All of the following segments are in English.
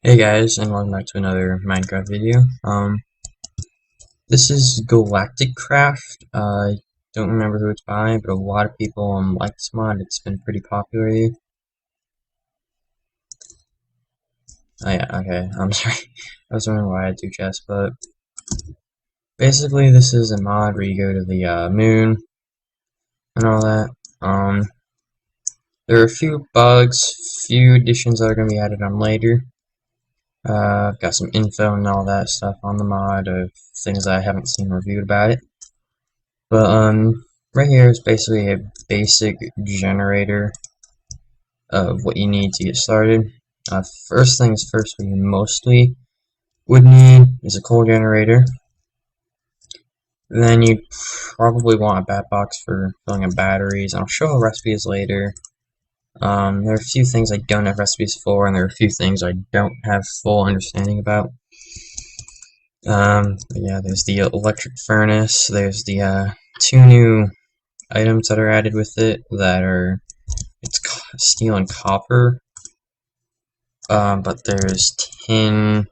Hey guys, and welcome back to another Minecraft video. This is GalatiCraft. I don't remember who it's by, but a lot of people like this mod. It's been pretty popular. Oh yeah, okay. I'm sorry. I was wondering why I had two chests, but basically this is a mod where you go to the moon and all that. There are a few bugs, few additions that are going to be added on later. I've got some info and all that stuff on the mod of things I haven't seen reviewed about it. But right here is basically a basic generator of what you need to get started. First things first, what you mostly would need is a coal generator. Then you probably want a bat box for filling up batteries. I'll show recipes later. There are a few things I don't have recipes for, and there are a few things I don't have full understanding about. Yeah, there's the electric furnace. There's the two new items that are added with it that are steel and copper, but there's tin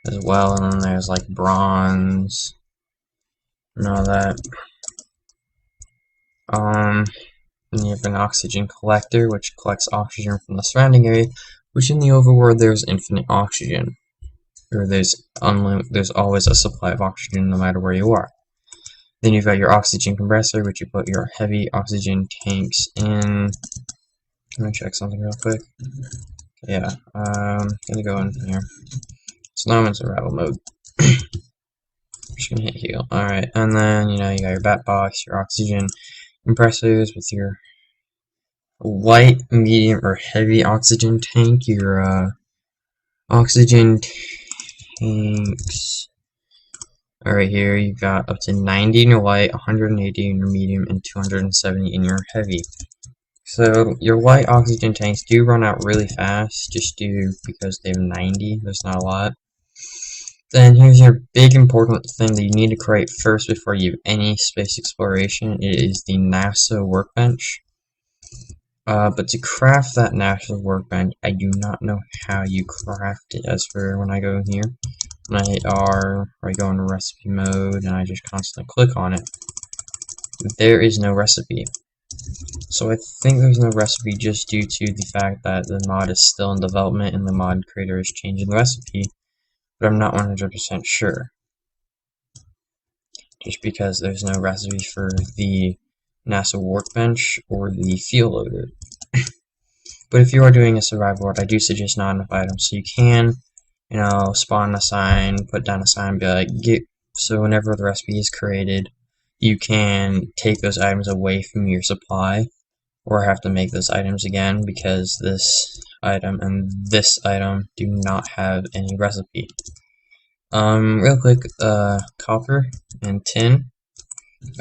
as well, and then there's like bronze and all that. And you have an oxygen collector, which collects oxygen from the surrounding area, which in the overworld there's infinite oxygen, or there's always a supply of oxygen no matter where you are. Then you've got your oxygen compressor, which you put your heavy oxygen tanks in. Let me check something real quick. Yeah, gonna go in here. So now I'm in survival mode. Just gonna hit heal. Alright, and then, you got your bat box, your oxygen compressors with your light, medium, or heavy oxygen tank, your, oxygen tanks. Alright, here you've got up to 90 in your light, 180 in your medium, and 270 in your heavy. So, your light oxygen tanks do run out really fast, just because they have 90, there's not a lot. Then here's your big important thing that you need to create first before you have any space exploration. It is the NASA workbench. But to craft that NASA workbench, I do not know how you craft it. As for when I go here, when I hit R, or I go into recipe mode, and I just constantly click on it, there is no recipe. So I think there's no recipe just due to the fact that the mod is still in development and the mod creator is changing the recipe, but I'm not 100% sure. Just because there's no recipe for the NASA workbench or the fuel loader. But if you are doing a survival world, I do suggest not enough items, so you can, spawn a sign, put down a sign, be like, so whenever the recipe is created, you can take those items away from your supply, or have to make those items again, because this item and this item do not have any recipe. Real quick, copper and tin.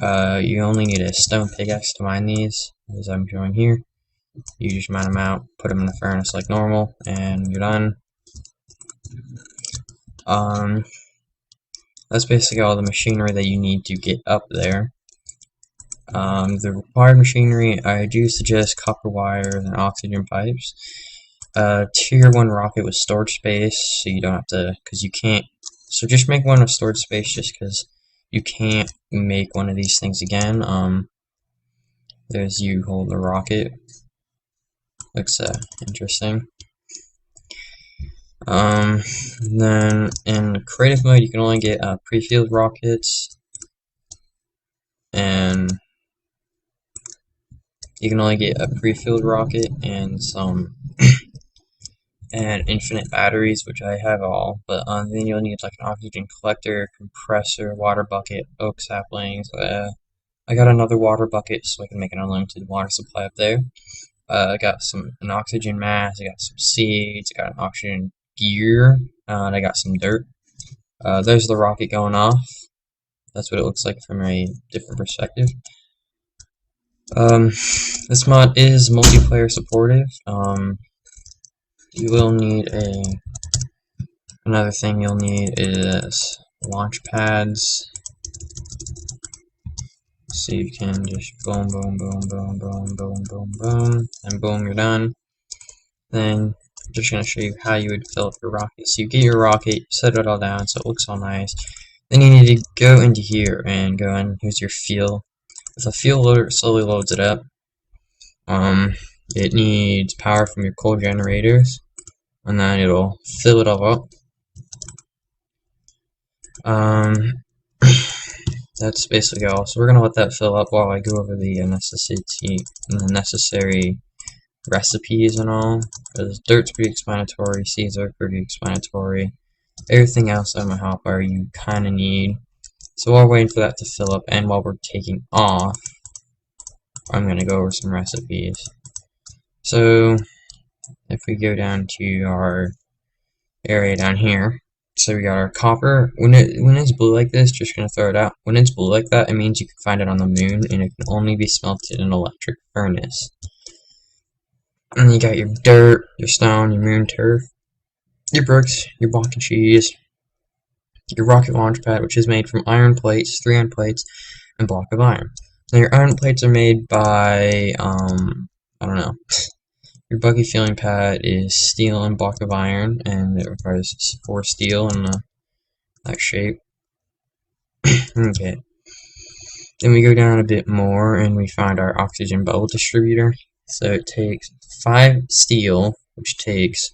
You only need a stone pickaxe to mine these, as I'm showing here. You just mine them out, put them in the furnace like normal, and you're done. That's basically all the machinery that you need to get up there. The required machinery, I do suggest copper wire and oxygen pipes. Tier 1 rocket with storage space, so you don't have to, because you can't, so just make one with storage space just because you can't make one of these things again. There's you hold the rocket. Looks interesting. Then in creative mode you can only get pre-filled rockets, and you can only get a pre-filled rocket and some and infinite batteries, which I have all, but then you'll need like an oxygen collector, compressor, water bucket, oak saplings. I got another water bucket so I can make an unlimited water supply up there. I got an oxygen mask, I got some seeds, I got an oxygen gear, and I got some dirt. There's the rocket going off. That's what it looks like from a different perspective. This mod is multiplayer supportive. You will need another thing you'll need is launch pads. So you can just boom, and boom, you're done. Then just going to show you how you would fill up your rocket. So you get your rocket, set it all down so it looks all nice. Then you need to go into here and go in. Here's your fuel. If the fuel loader slowly loads it up, it needs power from your coal generators, and then it'll fill it all up. That's basically all. So we're gonna let that fill up while I go over the necessary recipes and all. Because dirt's pretty explanatory, seeds are pretty explanatory. Everything else on my hotbar you kind of need. So while waiting for that to fill up, and while we're taking off, I'm gonna go over some recipes. So if we go down to our area down here. So we got our copper. When it's blue like this, just gonna throw it out. When it's blue like that, it means you can find it on the moon, and it can only be smelted in an electric furnace. And you got your dirt, your stone, your moon turf, your bricks, your block and cheese, your rocket launch pad, which is made from iron plates, 3 iron plates, and block of iron. Now your iron plates are made by I don't know. Your buggy filling pad is steel and block of iron, and it requires 4 steel in that shape. Okay. Then we go down a bit more, and we find our oxygen bubble distributor. So it takes 5 steel, which takes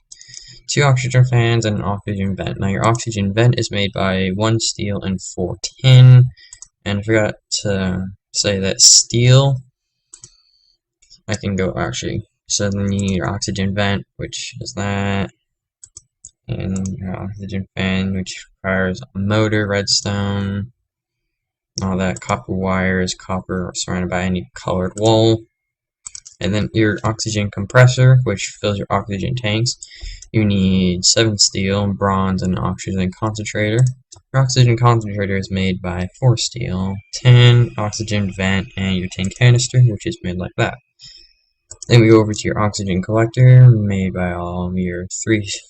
2 oxygen fans and an oxygen vent. Now your oxygen vent is made by 1 steel and 4 tin. And I forgot to say that steel, I can go actually. So then you need your oxygen vent, which is that, and your oxygen fan, which requires a motor, redstone, all that, copper wires, copper surrounded by any colored wool, and then your oxygen compressor, which fills your oxygen tanks. You need 7 steel, bronze, and an oxygen concentrator. Your oxygen concentrator is made by 4 steel, 10 oxygen vent, and your tin canister, which is made like that. Then we go over to your oxygen collector, made by all of your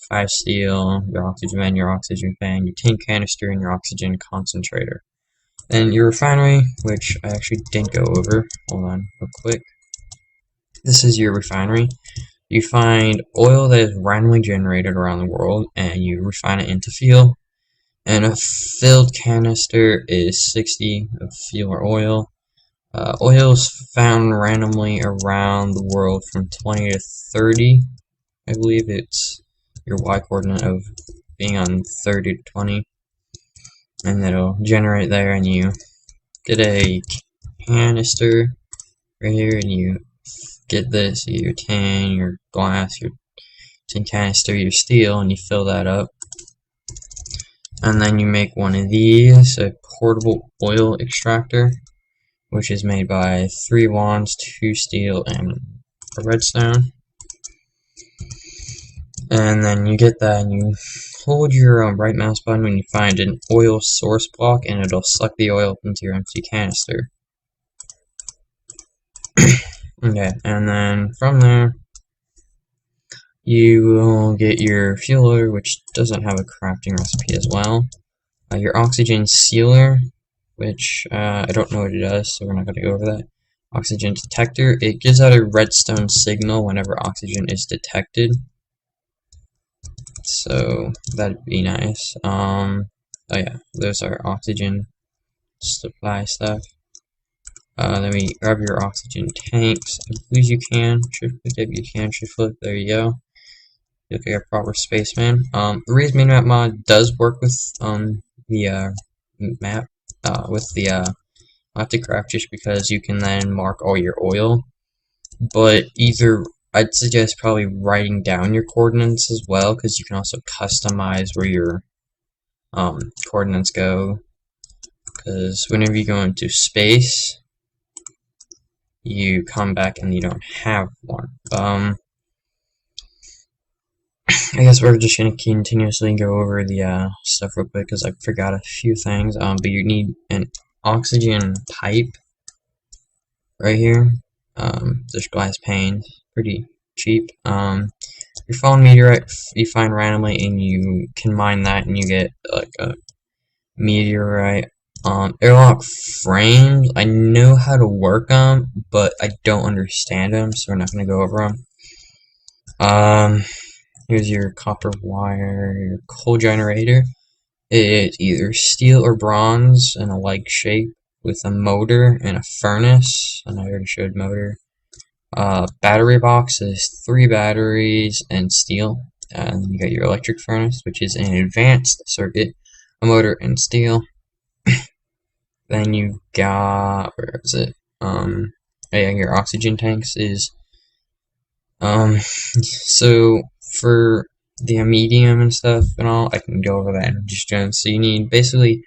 5 steel, your oxygen vent, your oxygen fan, your tin canister, and your oxygen concentrator. Then your refinery, which I actually didn't go over. Hold on real quick. This is your refinery. You find oil that is randomly generated around the world, and you refine it into fuel. And a filled canister is 60 of fuel or oil. Oil is found randomly around the world from 20 to 30. I believe it's your y coordinate of being on 30 to 20. And that'll generate there, and you get a canister right here, and you get this, your tin, your glass, your tin canister, your steel, and you fill that up. And then you make one of these, a portable oil extractor, which is made by 3 wands, 2 steel, and a redstone. And then you get that, and you hold your right mouse button when you find an oil source block, and it'll suck the oil into your empty canister. Okay, and then from there, you will get your fuel loader, which doesn't have a crafting recipe as well. Your oxygen sealer, which I don't know what it does, so we're not going to go over that. Oxygen detector, it gives out a redstone signal whenever oxygen is detected. So that'd be nice. Oh yeah, those are oxygen supply stuff. Then we grab your oxygen tanks. I believe you can. Shift click if you can. Shift flip. There you go. Look at a proper spaceman. The reason minimap mod does work with the map with the GalatiCraft, just because you can then mark all your oil. But either I'd suggest probably writing down your coordinates as well, because you can also customize where your coordinates go. Because whenever you go into space, you come back and you don't have one. I guess we're just going to continuously go over the stuff real quick, because I forgot a few things. But you need an oxygen pipe right here. There's glass panes, pretty cheap. Your fallen meteorite you find randomly, and you can mine that, and you get like a meteorite. Airlock frames, I know how to work them, but I don't understand them, so we're not going to go over them. Here's your copper wire, your coal generator. It's either steel or bronze in a like shape with a motor and a furnace, and I already showed motor. Battery box is 3 batteries and steel. And then you got your electric furnace, which is an advanced circuit, a motor and steel. Then you got, where is it? Yeah, your oxygen tanks is, so for the medium and stuff and all, I can go over that in just general. So you need basically,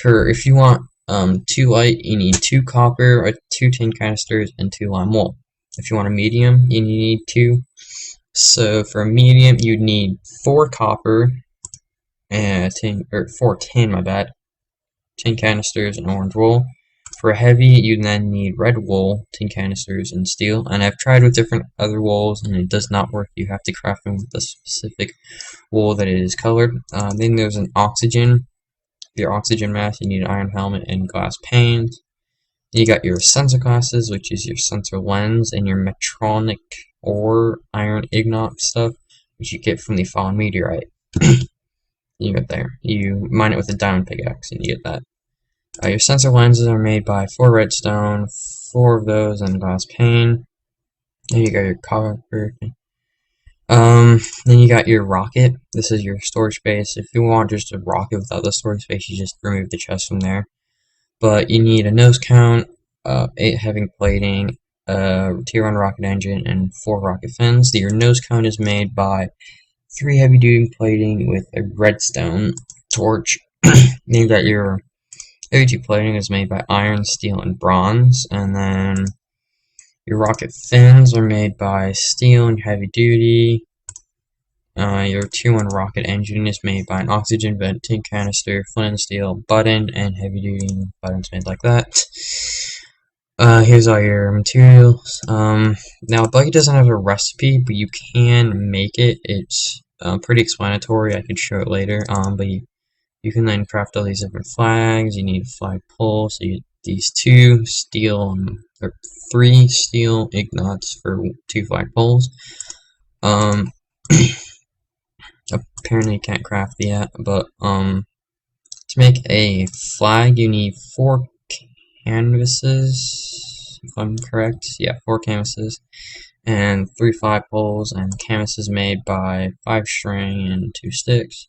if you want 2 light, you need 2 copper, 2 tin canisters, and 2 lime wool. If you want a medium, you need 2. So for a medium, you'd need 4 copper and 4 tin, my bad, tin canisters and orange wool. For a heavy, you then need red wool, tin canisters, and steel. And I've tried with different other wools, and it does not work. You have to craft them with the specific wool that it is colored. Then there's an oxygen. Your oxygen mask, you need an iron helmet and glass panes. You got your sensor glasses, which is your sensor lens, and your metronic or iron ignot stuff, which you get from the fallen meteorite. You get there. You mine it with a diamond pickaxe, and you get that. Your sensor lenses are made by 4 redstone, 4 of those, and glass pane. Then you got your copper. Then you got your rocket. This is your storage space. If you want just a rocket without the storage space, you just remove the chest from there. But you need a nose count, 8 heavy plating, tier 1 rocket engine, and 4 rocket fins. Your nose count is made by 3 heavy duty plating with a redstone torch. Then that your heavy duty plating is made by iron, steel, and bronze. And then your rocket fins are made by steel and heavy duty. Your tier 1 rocket engine is made by an oxygen vent, tin canister, flint and steel, button, and heavy duty buttons made like that. Here's all your materials. Now, Buggy doesn't have a recipe, but you can make it. It's pretty explanatory. I could show it later. But you can then craft all these different flags. You need a flag pole, so you get these 2 steel, or 3 steel ignots for 2 flag poles. Apparently you can't craft yet, but to make a flag you need 4 canvases, if I'm correct. Yeah, 4 canvases and 3 flagpoles, and canvas is made by 5 string and 2 sticks.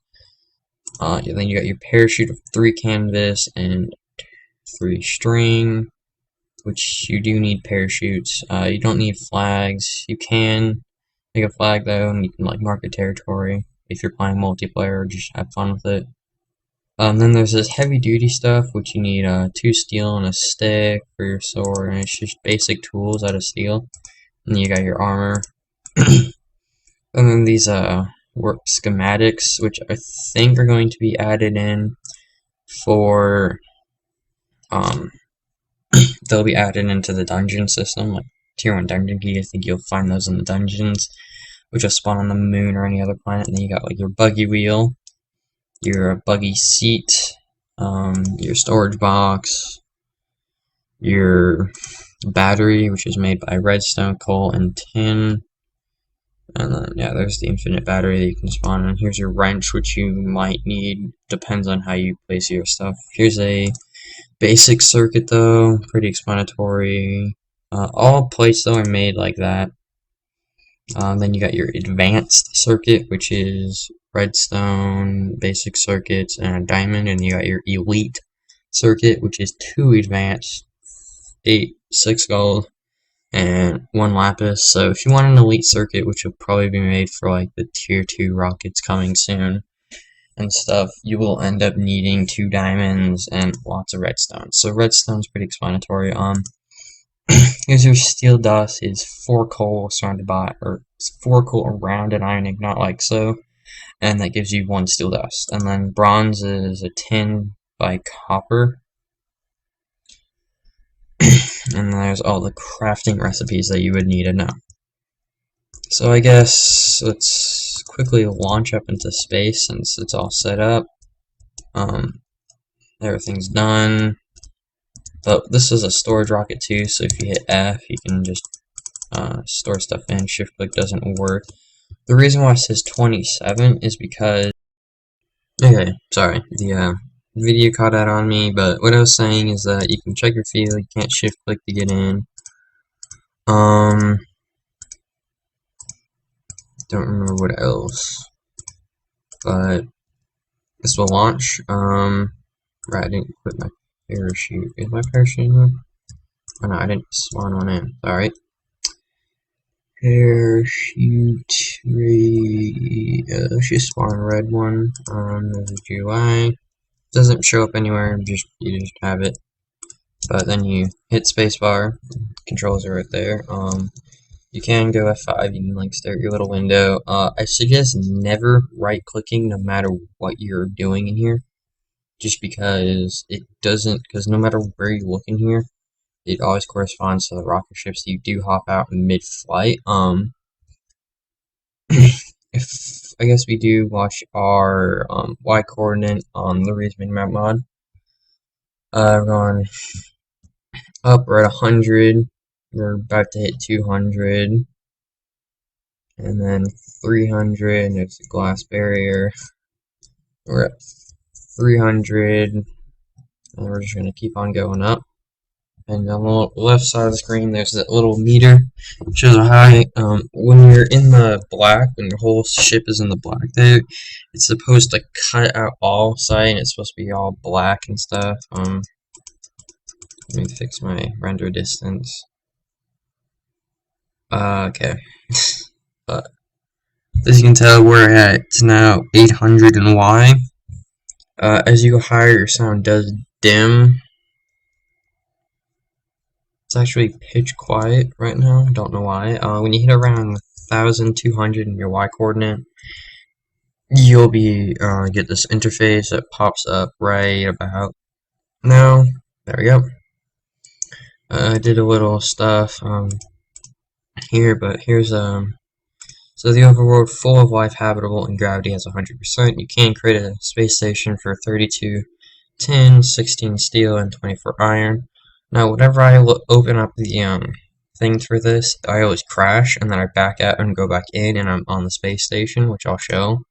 Then you got your parachute of 3 canvas and 3 string, which you do need parachutes. You don't need flags. You can make a flag though, and you can like mark a territory if you're playing multiplayer or just have fun with it. Then there's this heavy duty stuff, which you need 2 steel and a stick for your sword, and it's just basic tools out of steel. And you got your armor. And then these work schematics, which I think are going to be added in for they'll be added into the dungeon system, like tier 1 dungeon key. I think you'll find those in the dungeons, which will spawn on the moon or any other planet. And then you got like your buggy wheel, your buggy seat, your storage box, your battery, which is made by redstone, coal, and tin. And then, yeah, there's the infinite battery that you can spawn. And here's your wrench, which you might need. Depends on how you place your stuff. Here's a basic circuit, though. Pretty explanatory. All plates, though, are made like that. Then you got your advanced circuit, which is redstone, basic circuits, and a diamond. And you got your elite circuit, which is 2 advanced, 6 gold, and 1 lapis. So if you want an elite circuit, which will probably be made for like the tier 2 rockets coming soon and stuff, you will end up needing 2 diamonds and lots of redstone. So redstone's pretty explanatory. Here's your steel dust is 4 coal surrounded by, or 4 coal around an iron ignite like so, and that gives you 1 steel dust. And then bronze is a tin by copper. And there's all the crafting recipes that you would need to know. So I guess let's quickly launch up into space since it's all set up. Everything's done. But this is a storage rocket too, so if you hit F, you can just store stuff in. Shift click doesn't work. The reason why it says 27 is because, okay, sorry, the video caught out on me, but what I was saying is that you can check your field, you can't shift click to get in. Don't remember what else, but this will launch. Right, I didn't put my parachute. Is my parachute in there? Oh no, I didn't spawn one in. Alright. Parachute let's just spawn a red one. There's a GUI. Doesn't show up anywhere, you just have it. But then you hit spacebar, controls are right there. You can go F5, you can like stare at your little window. I suggest never right clicking no matter what you're doing in here. Just because it doesn't, because no matter where you look in here, it always corresponds to the rocket ships that you do hop out in mid-flight. If I guess we do watch our Y coordinate on the Reason Map mod. We're going up, we're at 100. We're about to hit 200. And then 300, there's a glass barrier. We're at 300, and we're just going to keep on going up. And on the left side of the screen, there's that little meter, which shows how high. When you're in the black, when your whole ship is in the black there, it's supposed to cut out all sight, and it's supposed to be all black and stuff. Let me fix my render distance. Okay. But as you can tell, we're at now 800 in Y. As you go higher, your sound does dim. It's actually pitch quiet right now. I don't know why. When you hit around 1,200 in your Y coordinate, you'll be get this interface that pops up right about now. There we go. I did a little stuff here, but here's so the overworld full of life, habitable, and gravity has 100%. You can create a space station for 32 tin, 16 steel, and 24 iron. Now, whenever I open up the thing for this, I always crash, and then I back out and go back in, and I'm on the space station, which I'll show.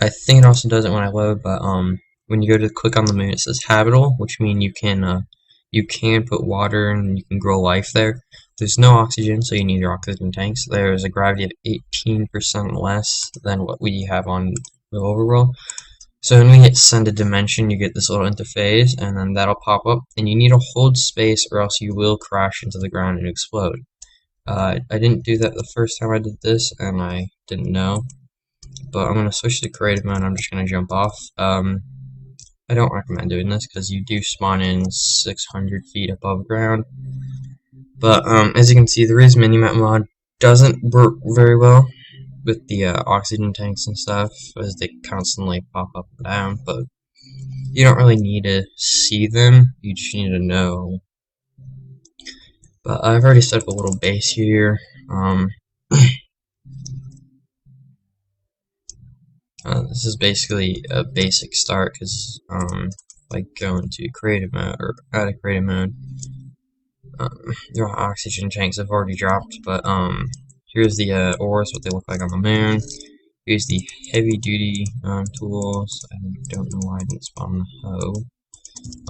I think it also does it when I load, but when you go to click on the moon, it says habitable, which means you can put water and you can grow life there. There's no oxygen, so you need your oxygen tanks. There's a gravity of 18% less than what we have on the overworld. So when we hit send a dimension, you get this little interface, and then that'll pop up, and you need to hold space or else you will crash into the ground and explode. I didn't do that the first time I did this, and I didn't know. But I'm going to switch to creative mode, I'm just going to jump off. I don't recommend doing this because you do spawn in 600 feet above ground. But as you can see, the Riz Minimap mod doesn't work very well with the oxygen tanks and stuff, as they constantly pop up and down. But you don't really need to see them, you just need to know. But I've already set up a little base here. This is basically a basic start because like going to creative mode or out of creative mode, your oxygen tanks have already dropped. But here's the ores, what they look like on the moon. Here's the heavy duty tools. I don't know why I didn't spawn the hoe.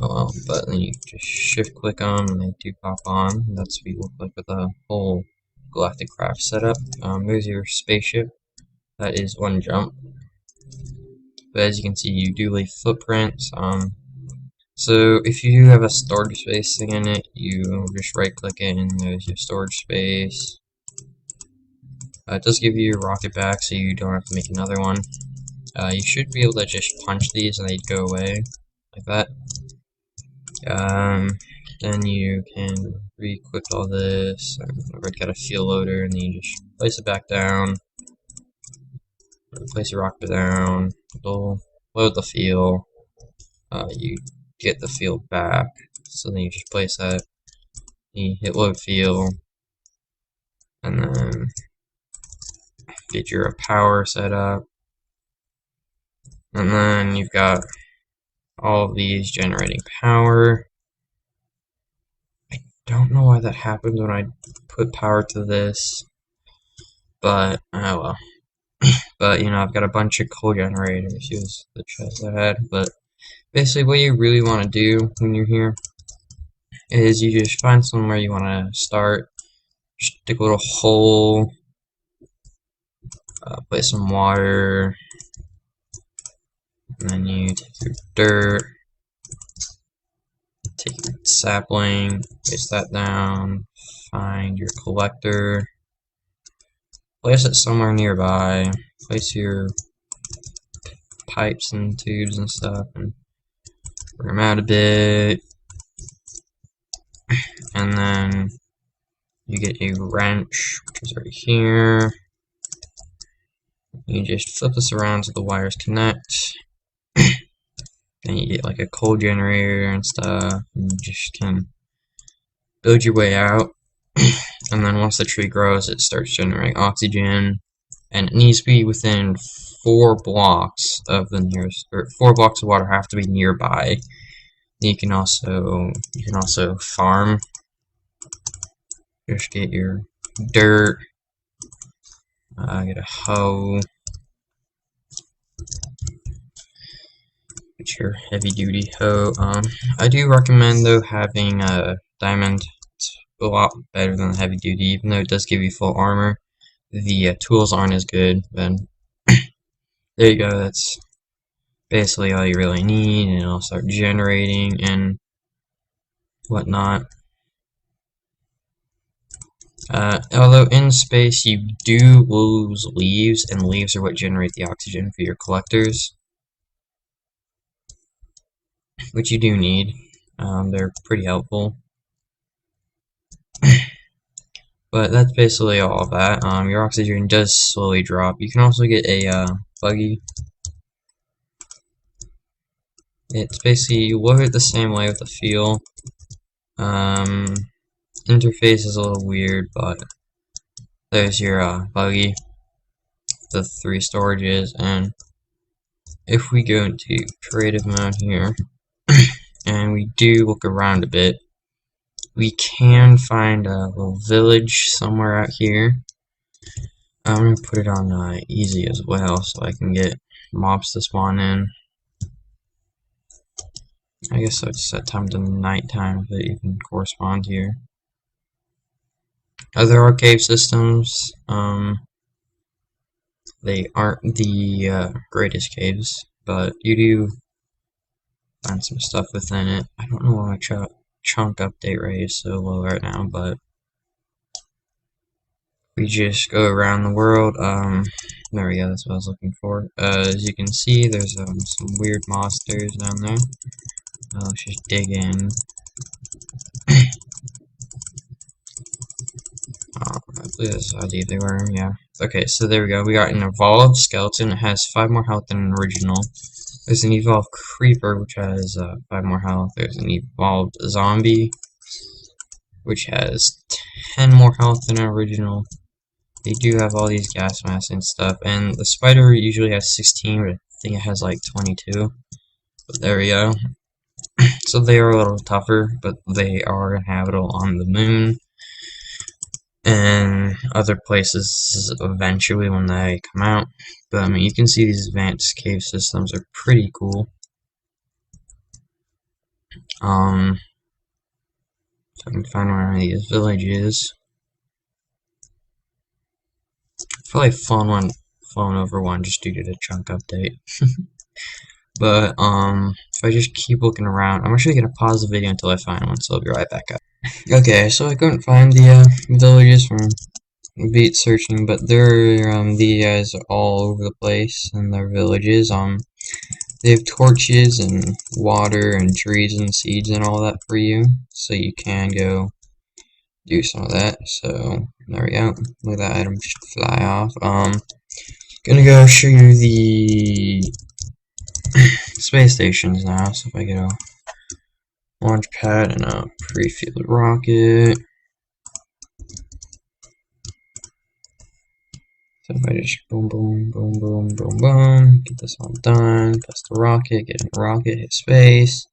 Oh well, but then you just shift click on and they do pop on. That's what you look like with the whole GalatiCraft setup. There's your spaceship. That is one jump. But as you can see, you do leave footprints. So if you do have a storage space thing in it, you just right click it and there's your storage space. It does give you your rocket back, so you don't have to make another one. You should be able to just punch these and they'd go away, like that. Then you can re-equip all this, and get a fuel loader, and then you just place it back down. Place your rocket down, load the fuel, you get the fuel back, so then you just place that, you hit load fuel, and then get your power set up, and then you've got all of these generating power. I don't know why that happened when I put power to this, but oh well. But, you know, I've got a bunch of coal generators. Here's the chest I had. But basically, what you really want to do when you're here is you just find somewhere you want to start. Just dig a little hole. Put some water. And then you take your dirt. Take your sapling. Place that down. Find your collector. Place it somewhere nearby. Place your pipes and tubes and stuff, and bring them out a bit. And then you get a wrench, which is right here. You just flip this around so the wires connect. Then you get like a coal generator and stuff. And you just can build your way out. And then once the tree grows, it starts generating oxygen. And it needs to be within 4 blocks of the nearest, or 4 blocks of water have to be nearby. You can also farm. Just get your dirt. Get a hoe. Get your heavy duty hoe. I do recommend though having a diamond. It's a lot better than heavy duty, even though it does give you full armor. The tools aren't as good. Then there you go. That's basically all you really need, and it'll start generating and whatnot. Although in space you do lose leaves, and leaves are what generate the oxygen for your collectors, which you do need. They're pretty helpful. But that's basically all of that. Your oxygen does slowly drop. You can also get a buggy. It's basically, you load it the same way with the fuel. Interface is a little weird, but there's your buggy, the 3 storages, and if we go into creative mode here, and we do look around a bit, we can find a little village somewhere out here. I'm going to put it on easy as well, so I can get mobs to spawn in. I guess I'll just set time to nighttime so that you can correspond here. There are cave systems. They aren't the greatest caves, but you do find some stuff within it. I don't know why my chunk update rate is so low right now, but we just go around the world. There we go, that's what I was looking for. As you can see, there's some weird monsters down there. Let's just dig in. I believe that's how deep they were, yeah. Okay, so there we go. We got an evolved skeleton. It has 5 more health than an original. There's an evolved creeper, which has 5 more health. There's an evolved zombie, which has 10 more health than an original. They do have all these gas masks and stuff. And the spider usually has 16, but I think it has like 22. But there we go. So they are a little tougher, but they are inhabitable on the moon and other places eventually when they come out. But I mean, you can see these advanced cave systems are pretty cool. If I can find one of these villages. Probably flown over one just due to the chunk update. But if I just keep looking around, I'm actually gonna pause the video until I find one, so I'll be right back up. Okay, so I couldn't find the villages from beat searching, but they're these guys are all over the place in their villages. They have torches and water and trees and seeds and all that for you, so you can go do some of that. So there we go. Look at that item just fly off. Gonna go show you the space stations now. So if I get a launch pad and a pre-filled rocket. So if I just boom, boom, boom, boom, boom, boom, get this all done, press the rocket, get in the rocket, hit space,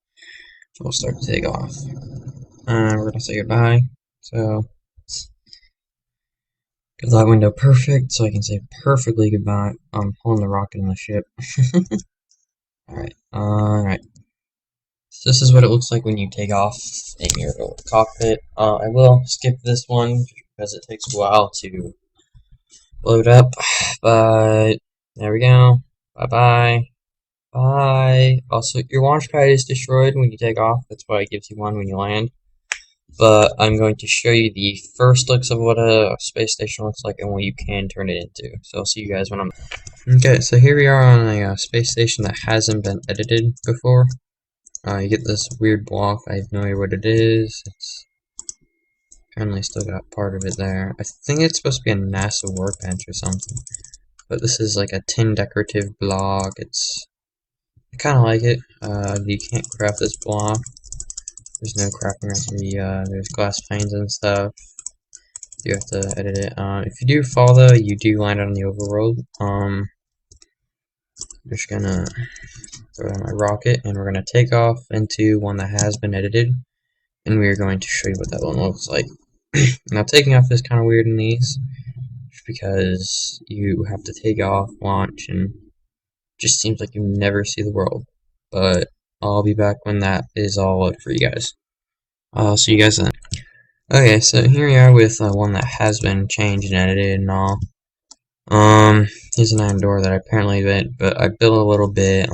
we'll start to take off. We're gonna say goodbye. So Get that window perfect so I can say perfectly goodbye. I'm pulling the rocket in the ship. Alright. So this is what it looks like when you take off in your cockpit. I will skip this one because it takes a while to load up, but there we go. Bye-bye. Bye. Also, your launch pad is destroyed when you take off. That's why it gives you one when you land. But I'm going to show you the first looks of what a space station looks like and what you can turn it into. So I'll see you guys when I'm... Okay, so here we are on a space station that hasn't been edited before. You get this weird block. I have no idea what it is. It's apparently still got part of it there. I think it's supposed to be a NASA workbench or something. But this is like a tin decorative block. I kind of like it. You can't craft this block. There's no crafting recipe. There's glass panes and stuff. You have to edit it. If you do fall though, you do land on the overworld. I'm just gonna throw in my rocket, and we're gonna take off into one that has been edited, and we are going to show you what that one looks like. Now, taking off is kind of weird in these, because you have to take off, launch, and just seems like you never see the world. But I'll be back when that is all loaded for you guys. I'll see you guys then. Okay, so here we are with one that has been changed and edited and all. Here's an iron door that I apparently built, but I built a little bit.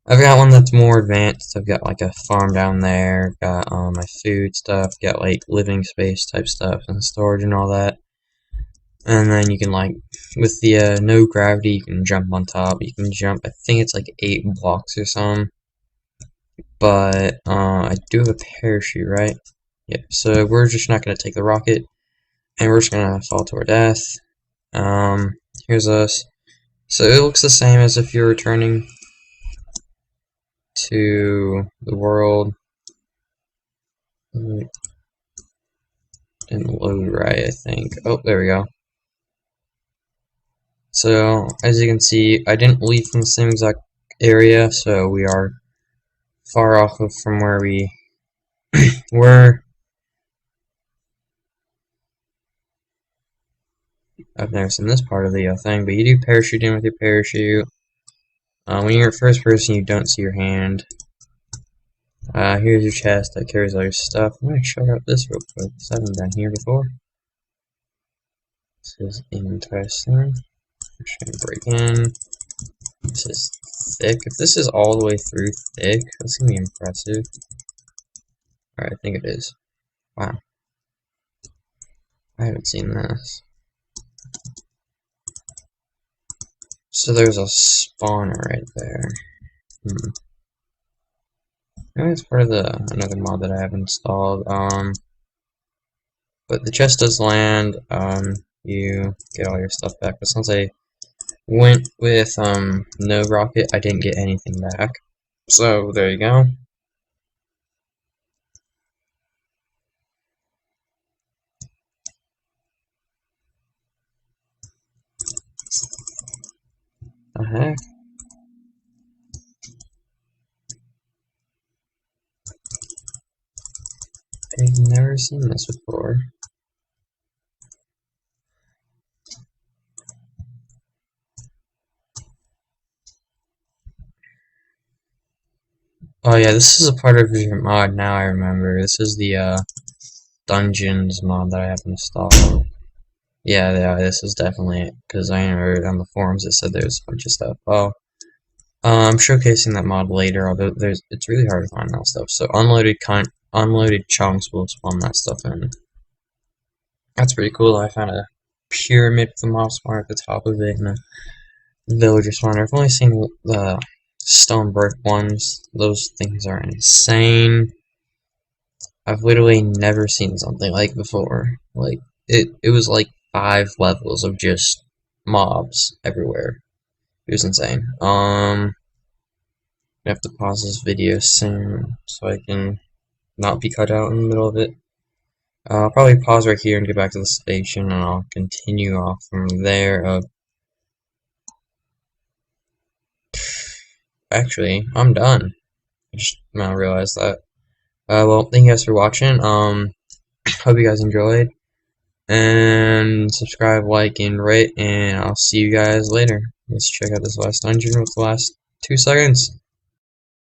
I've got one that's more advanced. I've got like a farm down there, got my food stuff, got like living space type stuff and storage and all that. And then you can like, with the no gravity, you can jump on top. You can jump, I think it's like 8 blocks or something. But I do have a parachute, right? Yeah, so we're just not going to take the rocket, and we're just going to fall to our death. Here's us. So it looks the same as if you're returning to the world. Didn't load right, I think. Oh, there we go. So, as you can see, I didn't leave from the same exact area, so we are far off from where we were. I've never seen this part of the thing, but you do parachute in with your parachute. When you're at first person, you don't see your hand. Here's your chest that carries all your stuff. I'm going to show out this real quick, because I haven't done here before. This is interesting. I'm just going to break in. This is thick. If this is all the way through thick, that's going to be impressive. Alright, I think it is. Wow. I haven't seen this. So there's a spawner right there. Maybe it's part of another mod that I have installed. But the chest does land. You get all your stuff back. But since I went with no rocket, I didn't get anything back. So there you go. The heck? I've never seen this before. Oh yeah, this is a part of your mod now, I remember. This is the dungeons mod that I have installed. Yeah, this is definitely it, because I heard on the forums it said there's a bunch of stuff. Oh, I'm showcasing that mod later, although it's really hard to find that stuff. So unloaded chunks will spawn that stuff in. That's pretty cool. I found a pyramid with a mob spawner at the top of it and a villager spawner. I've only seen the stone brick ones. Those things are insane. I've literally never seen something like before. Like it was like 5 levels of just mobs everywhere. It was insane. I have to pause this video soon so I can not be cut out in the middle of it. I'll probably pause right here and get back to the station, and I'll continue off from there. Actually, I'm done. I just now realized that. Well, thank you guys for watching. Hope you guys enjoyed. And subscribe, like, and rate, and I'll see you guys later. Let's check out this last dungeon with the last 2 seconds.